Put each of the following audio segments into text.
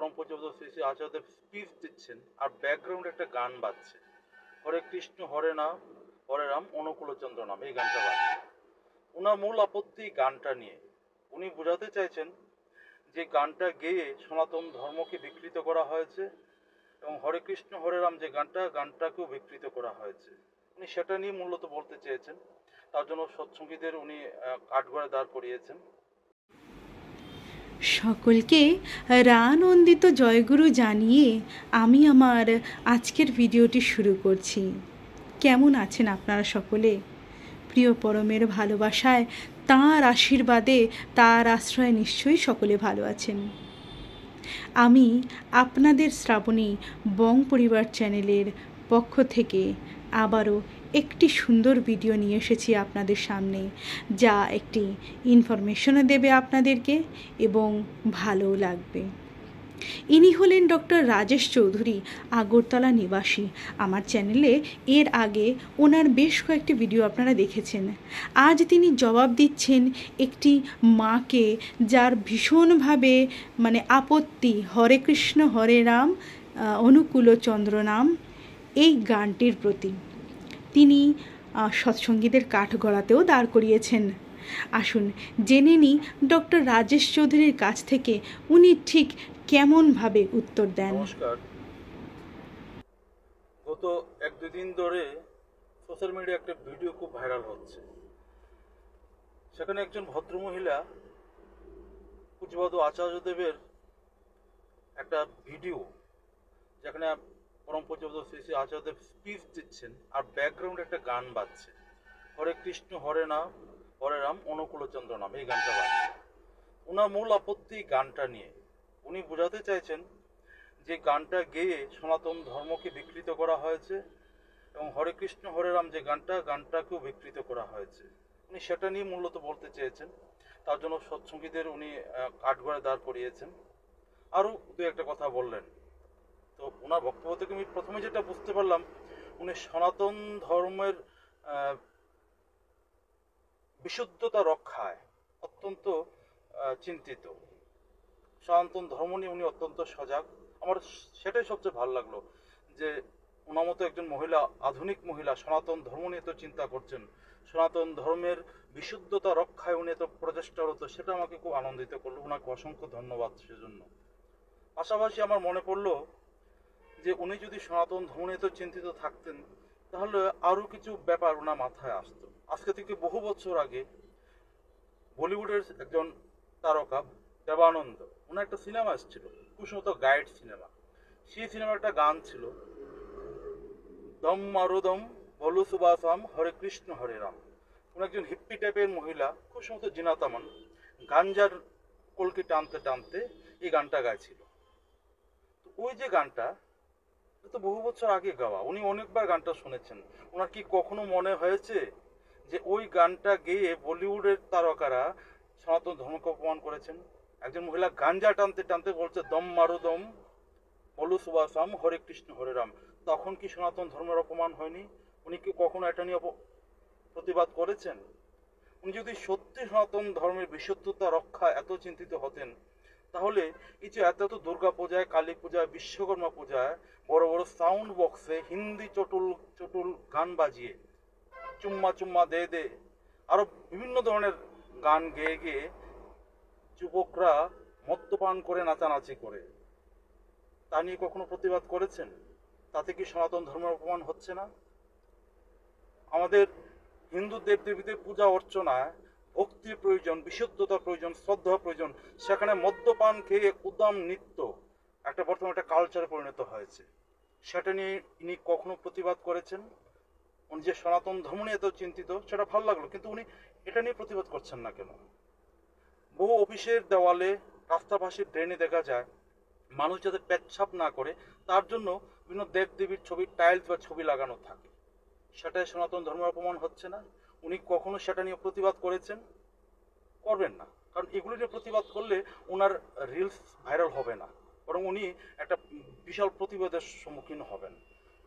পরম পূজ্যপাদ শ্রী শ্রী আচার্যদেব স্পিচ দিচ্ছেন আর ব্যাকগ্রাউন্ডে একটা গান বাজছে, হরে কৃষ্ণ হরে নাম হরে রাম অনুকূলচন্দ্র নাম, এই গানটা বাজছে। ওনার মূল আপত্তি গানটা নিয়ে। উনি বোঝাতে চাইছেন যে গানটা গেয়ে সনাতন ধর্মকে বিকৃত করা হয়েছে এবং হরে কৃষ্ণ হরে রাম যে গানটাকেও বিকৃত করা হয়েছে। উনি সেটা নিয়ে মূলত বলতে চেয়েছেন, তার জন্য সৎসঙ্গীদের উনি কাঠগড়ায় দাঁড় করিয়েছেন। সকলকে রানন্দিত জয়গুরু জানিয়ে আমি আমার আজকের ভিডিওটি শুরু করছি। কেমন আছেন আপনারা সকলে? প্রিয় পরমের ভালোবাসায়, তাঁর আশীর্বাদে, তাঁর আশ্রয়ে নিশ্চয়ই সকলে ভালো আছেন। আমি আপনাদের শ্রাবণী বং পরিবার চ্যানেলের পক্ষ থেকে আবারও একটি সুন্দর ভিডিও নিয়ে এসেছি আপনাদের সামনে, যা একটি ইনফরমেশনও দেবে আপনাদেরকে এবং ভালোও লাগবে। ইনি হলেন ডক্টর রাজেশ চৌধুরী, আগরতলা নিবাসী। আমার চ্যানেলে এর আগে ওনার বেশ কয়েকটি ভিডিও আপনারা দেখেছেন। আজ তিনি জবাব দিচ্ছেন একটি মাকে, যার ভীষণভাবে আপত্তি হরে কৃষ্ণ হরে রাম অনুকূলচন্দ্র নাম এই গানটির প্রতি। তিনি সৎসঙ্গীদের কাঠগড়াতেও দাঁড় করিয়েছেন। আসুন জেনে নিই ডক্টর রাজেশ চৌধুরীর কাছ থেকে উনি ঠিক কেমনভাবে উত্তর দেন। নমস্কার। গত 1-2 দিন ধরে সোশ্যাল মিডিয়া একটা ভিডিও খুব ভাইরাল হচ্ছে। সেখানে একজন ভদ্রমহিলা পূজ্যপাদ আচার্যদেবের একটা ভিডিও, যেখানে পরম পূজ্যপাদ শ্রী শ্রী আচার্যদেব স্পিচ দিচ্ছেন আর ব্যাকগ্রাউন্ডে একটা গান বাজছে, হরে কৃষ্ণ হরে নাম হরে রাম অনুকূলচন্দ্র নাম, এই গানটা বাজছে। ওনার মূল আপত্তি গানটা নিয়ে। উনি বোঝাতে চাইছেন যে গানটা গেয়ে সনাতন ধর্মকে বিকৃত করা হয়েছে এবং হরে কৃষ্ণ হরে রাম যে গানটাকেও বিকৃত করা হয়েছে। উনি সেটা নিয়ে মূলত বলতে চেয়েছেন, তার জন্য সৎসঙ্গীদের উনি কাঠগড়ায় দাঁড় করিয়েছেন। আরও দু একটা কথা বললেন। তো ওনার বক্তব্য থেকে আমি প্রথমে যেটা বুঝতে পারলাম, উনি সনাতন ধর্মের বিশুদ্ধতা রক্ষায় অত্যন্ত চিন্তিত। সনাতন ধর্ম নিয়ে উনি অত্যন্ত সজাগ। আমার সেটাই সবচেয়ে ভালো লাগলো যে ওনার মতো একজন মহিলা, আধুনিক মহিলা, সনাতন ধর্ম নিয়ে তো চিন্তা করছেন, সনাতন ধর্মের বিশুদ্ধতা রক্ষায় উনি এত প্রচেষ্টারত, সেটা আমাকে খুব আনন্দিত করলো। ওনাকে অসংখ্য ধন্যবাদ সেজন্য। পাশাপাশি আমার মনে পড়লো যে উনি যদি সনাতন ধর্ম নিয়ে তো চিন্তিত থাকতেন, তাহলে আরও কিছু ব্যাপার ওনার মাথায় আসতো। আজকে থেকে বহু বছর আগে বলিউডের একজন তারকা দেবানন্দ, ওনার একটা সিনেমা এসেছিল, কুসুমত গাইড সিনেমা। সেই সিনেমার একটা গান ছিল, দম মারুদম বলু সুবাসাম হরে কৃষ্ণ হরে রাম। উনি একজন হিপ্পি টাইপের মহিলা, কুসুমত জিনাতামন, গাঞ্জার কলকি টানতে টানতে এই গানটা গাইছিল। তো ওই যে গানটা তো বহু বছর আগে গাওয়া, উনি অনেকবার গানটা শুনেছেন। ওনার কি কখনো মনে হয়েছে যে ওই গানটা গেয়ে বলিউডের তারকারা সনাতন ধর্মকে অপমান করেছেন? একজন মহিলা গাঞ্জা টানতে টানতে বলছে দম মারু দম বলু সুবাসাম হরে কৃষ্ণ হরে রাম, তখন কি সনাতন ধর্মের অপমান হয়নি? উনি কি কখনো এটা নিয়ে প্রতিবাদ করেছেন? উনি যদি সত্যি সনাতন ধর্মের বিশুদ্ধতা রক্ষা এত চিন্তিত হতেন, তাহলে এই যে এত দুর্গা পূজায়, কালী পূজায়, বিশ্বকর্মা পূজায় বড় বড় সাউন্ড বক্সে হিন্দি চটুল গান বাজিয়ে, চুম্মা চুম্মা দে দে, আরো বিভিন্ন ধরনের গান গেয়ে গেয়ে যুবকরা মদ্যপান করে নাচানাচি করে, তা নিয়ে কখনো প্রতিবাদ করেছেন? তাতে কি সনাতন ধর্মের অপমান হচ্ছে না? আমাদের হিন্দু দেবদেবীদের পূজা অর্চনায় ভক্তির প্রয়োজন, বিশুদ্ধতার প্রয়োজন, শ্রদ্ধা প্রয়োজন। সেখানে মদ্যপান খেয়ে উদ্দাম নৃত্য একটা বর্তমানে একটা কালচারে পরিণত হয়েছে। সেটা নিয়ে ইনি কখনো প্রতিবাদ করেছেন? উনি যে সনাতন ধর্ম নিয়ে এত চিন্তিত, সেটা ভালো লাগলো, কিন্তু উনি এটা নিয়ে প্রতিবাদ করছেন না কেন? বহু অফিসের দেওয়ালে, রাস্তার পাশের ড্রেনে দেখা যায় মানুষ যাতে পেচ্ছাপ না করে তার জন্য বিভিন্ন দেবদেবীর ছবি, টাইলস বা ছবি লাগানো থাকে। সেটাই সনাতন ধর্মের অপমান হচ্ছে না? উনি কখনো সেটা নিয়ে প্রতিবাদ করেছেন? করবেন না, কারণ এগুলো নিয়ে প্রতিবাদ করলে ওনার রিলস ভাইরাল হবে না, বরং উনি একটা বিশাল প্রতিবাদের সম্মুখীন হবেন।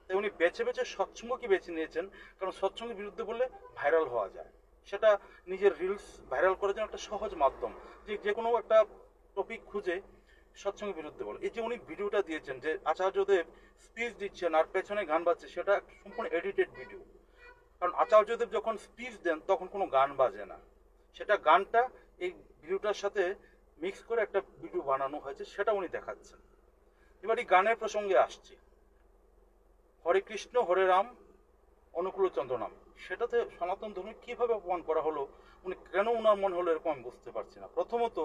তাই উনি বেছে বেছে সৎসঙ্গকে বেছে নিয়েছেন, কারণ সৎসঙ্গের বিরুদ্ধে বললে ভাইরাল হওয়া যায়। সেটা নিজের রিলস ভাইরাল করার জন্য একটা সহজ মাধ্যম। যে কোনো একটা টপিক খুঁজে সৎসঙ্গের বিরুদ্ধে বলে। এই যে উনি ভিডিওটা দিয়েছেন যে আচার্যদেব স্পিচ দিচ্ছেন আর পেছনে গান বাজছে, সেটা সম্পূর্ণ এডিটেড ভিডিও। কারণ আচার্যদেব যখন স্পিচ দেন তখন কোনো গান বাজে না, সেটা গানটা এই ভিডিওটার সাথে মিক্স করে একটা ভিডিও বানানো হয়েছে, সেটা উনি দেখাচ্ছেন। এবার এই গানের প্রসঙ্গে আসছি, হরে কৃষ্ণ হরে রাম অনুকূল চন্দ্র নাম, সেটাতে সনাতন ধর্মে কিভাবে অপমান করা হলো, উনি কেন উনার মনে হলো এরকম আমি বুঝতে পারছি না। প্রথমত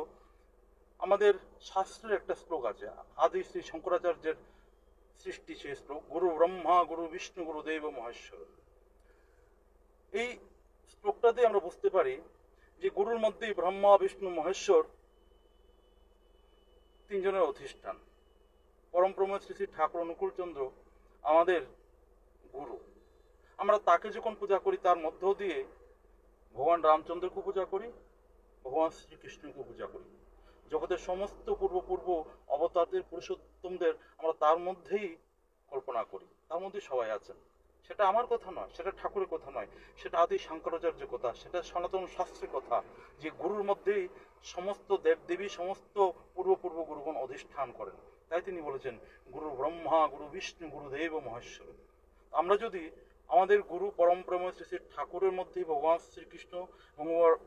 আমাদের শাস্ত্রের একটা শ্লোক আছে, আদি শ্রী শঙ্করাচার্যের সৃষ্টি সেই শ্লোক, গুরু ব্রহ্মা গুরু বিষ্ণু গুরু দেব মহেশ্বর। এই শ্লোকটাতে আমরা বুঝতে পারি যে গুরুর মধ্যেই ব্রহ্মা বিষ্ণু মহেশ্বর তিনজনের অধিষ্ঠান। পরমপ্রম শ্রী শ্রী ঠাকুর অনুকূল চন্দ্র আমাদের গুরু। আমরা তাকে যখন পূজা করি তার মধ্য দিয়ে ভগবান রামচন্দ্রকে পূজা করি, ভগবান শ্রীকৃষ্ণকে পূজা করি। জগতের সমস্ত পূর্ব অবতারদের পুরুষোত্তমদের আমরা তার মধ্যেই কল্পনা করি, তার মধ্যে সবাই আছেন। সেটা আমার কথা নয়, সেটা ঠাকুরের কথা নয়, সেটা আদি শঙ্করাচার্যের কথা, সেটা সনাতন শাস্ত্রের কথা, যে গুরুর মধ্যেই সমস্ত দেবদেবী সমস্ত পূর্ব গুরুগণ অধিষ্ঠান করেন। তাই তিনি বলেছেন গুরু ব্রহ্মা গুরু বিষ্ণু গুরু দেব মহেশ্বর। আমরা যদি আমাদের গুরু পরমপ্রেম শ্রী শ্রী ঠাকুরের মধ্যেই ভগবান শ্রীকৃষ্ণ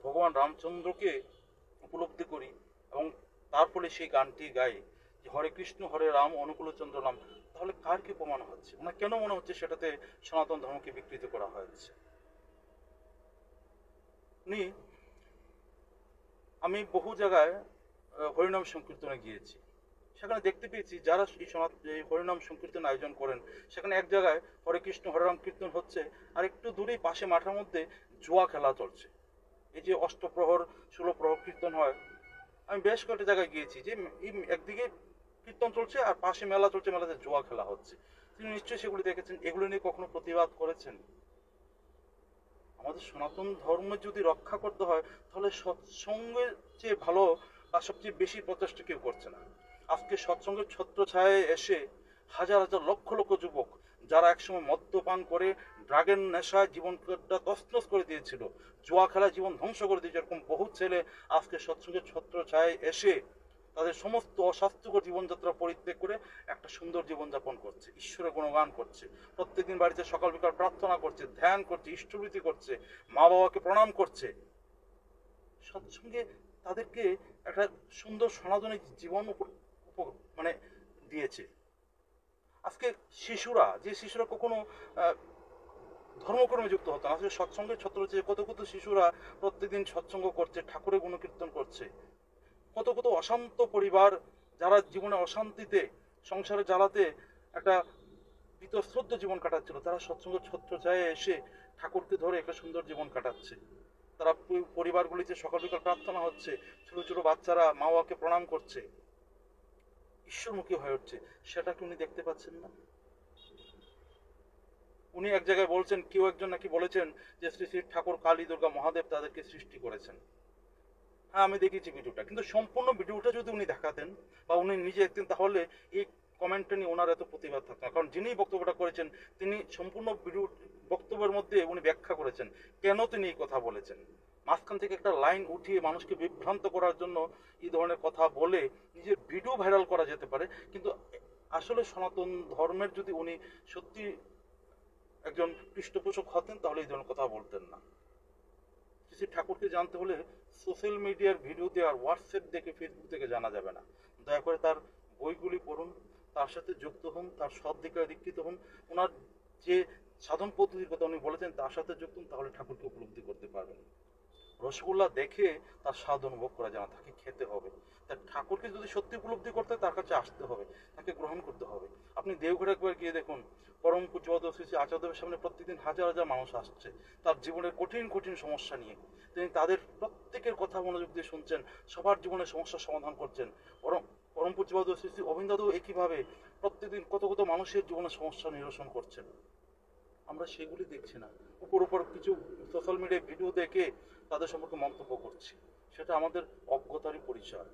ভগবান রামচন্দ্রকে উপলব্ধি করি এবং তার ফলে সেই গানটি গাই যে হরে কৃষ্ণ হরে রাম অনুকূল চন্দ্র নাম, তাহলে কার কি প্রমাণ হচ্ছে, মানে কেন মনে হচ্ছে সেটাতে সনাতন ধর্মকে বিকৃত করা হয়েছে? আমি বহু জায়গায় হরিনাম সংকীর্তনে গিয়েছি, সেখানে দেখতে পেয়েছি যারা এই হরিনাম সংকীর্তন আয়োজন করেন, সেখানে এক জায়গায় হরে কৃষ্ণ হরে রাম কীর্তন হচ্ছে আর একটু দূরেই পাশে মাঠের মধ্যে জুয়া খেলা চলছে। এই যে অষ্টপ্রহর 16 প্রহর কীর্তন হয়, আমি বেশ কয়েকটা জায়গায় গিয়েছি যে একদিকে কীর্তন চলছে আর পাশে মেলা চলছে, মেলাতে জুয়া খেলা হচ্ছে। তিনি নিশ্চয়ই সেগুলি দেখেছেন, এগুলো নিয়ে কখনো প্রতিবাদ করেছেন? আমাদের সনাতন ধর্ম যদি রক্ষা করতে হয় তাহলে সৎসঙ্গের চেয়ে ভালো বা সবচেয়ে বেশি প্রচেষ্টা কেউ করছে না। আজকে সৎসঙ্গের ছত্রছায়ায় এসে হাজার হাজার লক্ষ লক্ষ যুবক যারা একসময় মদ্যপান করে ড্রাগের নেশায় জীবনটা তছনছ করে দিয়েছিল, জুয়া খেলায় জীবন ধ্বংস করে দিয়েছে, এরকম বহু ছেলে আজকে সৎসঙ্গের ছত্রছায়ায় এসে তাদের সমস্ত অস্বাস্থ্যকর জীবনযাত্রা পরিত্যাগ করে একটা সুন্দর জীবনযাপন করছে, ঈশ্বরের গুণগান করছে, প্রত্যেকদিন বাড়িতে সকাল বিকাল প্রার্থনা করছে, ধ্যান করছে, ইষ্টভৃতি করছে, মা বাবাকে প্রণাম করছে। সৎসঙ্গে তাদেরকে একটা সুন্দর সনাতনী জীবন মানে দিয়েছে। আজকে শিশুরা কখনো ধর্মকর্মে যুক্ত হতো না, আজকে সৎসঙ্গের ছত্র হচ্ছে কত কত শিশুরা প্রত্যেকদিন সৎসঙ্গ করছে, ঠাকুরের গুণকীর্তন করছে। কত কত অশান্ত পরিবার যারা জীবনে অশান্তিতে সংসারে জ্বালাতে একটা বীতশ্রদ্ধ জীবন কাটাচ্ছিল, তারা সৎসঙ্গের ছত্রছায়ায় এসে ঠাকুরকে ধরে একটা সুন্দর জীবন কাটাচ্ছে। তারা পরিবারগুলিতে সকাল বিকাল প্রার্থনা হচ্ছে, ছোট ছোট বাচ্চারা মা বাবাকে প্রণাম করছে, ঈশ্বরমুখী হয়ে উঠছে। সেটা কি উনি দেখতে পাচ্ছেন না? উনি এক জায়গায় বলছেন, কেউ একজন নাকি বলেছেন যে শ্রী শ্রী ঠাকুর কালী দুর্গা মহাদেব তাদেরকে সৃষ্টি করেছেন। হ্যাঁ, আমি দেখেছি ভিডিওটা, কিন্তু সম্পূর্ণ ভিডিওটা যদি উনি দেখাতেন বা উনি নিজে দেখতেন তাহলে এই কমেন্টটা নিয়ে ওনার এত প্রতিবাদ থাকতো না। কারণ যিনি বক্তব্যটা করেছেন তিনি সম্পূর্ণ ভিডিও বক্তব্যের মধ্যে উনি ব্যাখ্যা করেছেন কেন তিনি এই কথা বলেছেন। মাঝখান থেকে একটা লাইন উঠিয়ে মানুষকে বিভ্রান্ত করার জন্য এই ধরনের কথা বলে নিজের ভিডিও ভাইরাল করা যেতে পারে, কিন্তু আসলে সনাতন ধর্মের যদি উনি সত্যি একজন পৃষ্ঠপোষক হতেন তাহলে এই ধরনের কথা বলতেন না। শ্রী ঠাকুরকে জানতে হলে সোশ্যাল মিডিয়ার ভিডিওতে আর হোয়াটসঅ্যাপ দেখে ফেসবুক থেকে জানা যাবে না। দয়া করে তার বইগুলি পড়ুন, তার সাথে যুক্ত হন, তার সৎ দিকে দীক্ষিত হন, ওনার যে সাধন পদ্ধতির কথা উনি বলেছেন তার সাথে যুক্ত হন, তাহলে ঠাকুরকে উপলব্ধি করতে পারবেন। রসগোল্লা দেখে তার স্বাদ অনুভব করা যায় না, তাকে খেতে হবে। তার ঠাকুরকে যদি সত্যি উপলব্ধি করতে হয় তার কাছে আসতে হবে, তাকে গ্রহণ করতে হবে। আপনি দেওঘরে একবার গিয়ে দেখুন, পরম পূজ্যপাদ শ্রী শ্রী আচার্যদেবের সামনে প্রত্যেকদিন হাজার হাজার মানুষ আসছে তার জীবনের কঠিন কঠিন সমস্যা নিয়ে। তিনি তাদের প্রত্যেকের কথা মনোযোগ দিয়ে শুনছেন, সবার জীবনের সমস্যার সমাধান করছেন। পরম পূজ্যপাদ শ্রী শ্রী অবিন্দাদও একইভাবে প্রত্যেকদিন কত কত মানুষের জীবনের সমস্যা নিরসন করছেন। আমরা সেগুলি দেখছি না, উপর কিছু সোশ্যাল মিডিয়ায় ভিডিও দেখে তাদের সম্পর্কে মন্তব্য করছি, সেটা আমাদের অজ্ঞতারই পরিচয়।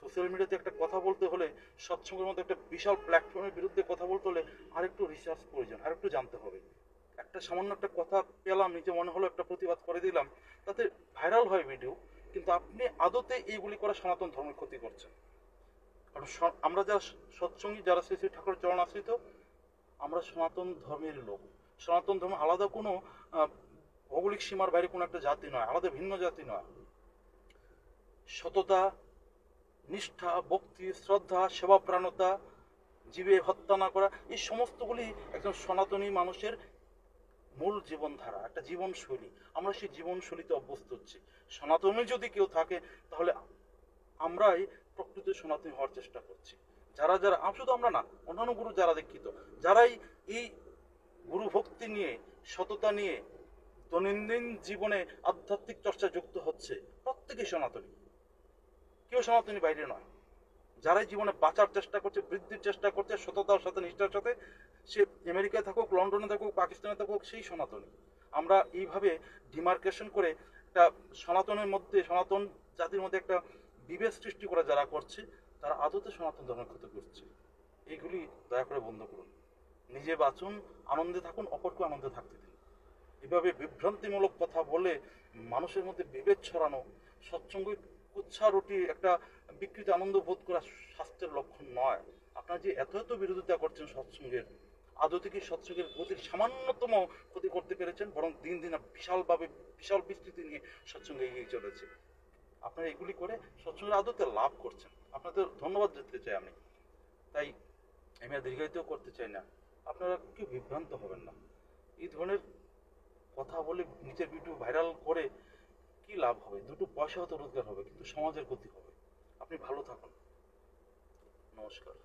সোশ্যাল মিডিয়াতে একটা কথা বলতে হলে, সৎসঙ্গের মধ্যে একটা বিশাল প্ল্যাটফর্মের বিরুদ্ধে কথা বলতে হলে আরেকটু রিসার্চ প্রয়োজন, আরেকটু জানতে হবে। সামান্য একটা কথা পেলাম, নিজে মনে হলো একটা প্রতিবাদ করে দিলাম, তাতে ভাইরাল হয় ভিডিও, কিন্তু আপনি আদতে এইগুলি করে সনাতন ধর্মের ক্ষতি করছেন। কারণ আমরা যারা সৎসঙ্গী, যারা শ্রী শ্রী ঠাকুরের চরণ আশ্রিত, আমরা সনাতন ধর্মের লোক। সনাতন ধর্ম আলাদা কোনো ভৌগোলিক সীমার বাইরে কোনো একটা জাতি নয়, আলাদা ভিন্ন জাতি নয়। সততা, নিষ্ঠা, ভক্তি, শ্রদ্ধা, সেবাপ্রাণতা, জীবে হত্যা না করা, এই সমস্তগুলি একজন সনাতনী মানুষের মূল জীবনধারা, একটা জীবনশৈলী। আমরা সেই জীবনশৈলীতে অভ্যস্ত হচ্ছি। সনাতনী যদি কেউ থাকে তাহলে আমরাই প্রকৃত সনাতনী হওয়ার চেষ্টা করছি। যারা যারা শুধু আমরা না, অন্যান্য গুরু যারা দীক্ষিত, যারাই এই গুরু ভক্তি নিয়ে, সততা নিয়ে দৈনন্দিন জীবনে আধ্যাত্মিক চর্চা যুক্ত হচ্ছে, প্রত্যেকেই সনাতনী, কেউ সনাতনী বাইরে নয়। যারাই জীবনে বাঁচার চেষ্টা করছে, বৃদ্ধির চেষ্টা করছে সততার সাথে, নিষ্ঠার সাথে, সে আমেরিকায় থাকুক, লন্ডনে থাকুক, পাকিস্তানে থাকুক, সেই সনাতনী। আমরা এইভাবে ডিমার্কেশন করে একটা সনাতনের মধ্যে, সনাতন জাতির মধ্যে একটা বিভেদ সৃষ্টি করে যারা করছে, তারা আদতে সনাতন ধর্মের ক্ষতি করছে। এইগুলি দয়া করে বন্ধ করুন। নিজে বাঁচুন, আনন্দে থাকুন, অপরকে আনন্দে থাকতে দিন। এভাবে বিভ্রান্তিমূলক কথা বলে মানুষের মধ্যে বিভেদ ছড়ানো, সৎসঙ্গ উৎসাহ রুটি একটা বিকৃত আনন্দ বোধ করা স্বাস্থ্যের লক্ষণ নয়। আপনারা যে এত এত বিরোধিতা করছেন সৎসঙ্গের, আদতে কি সৎসঙ্গের গতির সামান্যতম ক্ষতি করতে পেরেছেন? বরং দিন দিন বিশালভাবে, বিশাল বিস্তৃতি নিয়ে সৎসঙ্গে এগিয়ে চলেছে। আপনারা এগুলি করে সৎসঙ্গের আদতে লাভ করছেন, আপনাদের ধন্যবাদ দিতে চাই আমি। তাই আমি আর দীর্ঘায়িত করতে চাই না, আপনারা কেউ বিভ্রান্ত হবেন না। এই ধরনের কথা বলে নিজের ভিডিও ভাইরাল করে কি লাভ হবে? দুটো পয়সা হয়তো রোজগার হবে, কিন্তু সমাজের ক্ষতি হবে। আপনি ভালো থাকুন। নমস্কার।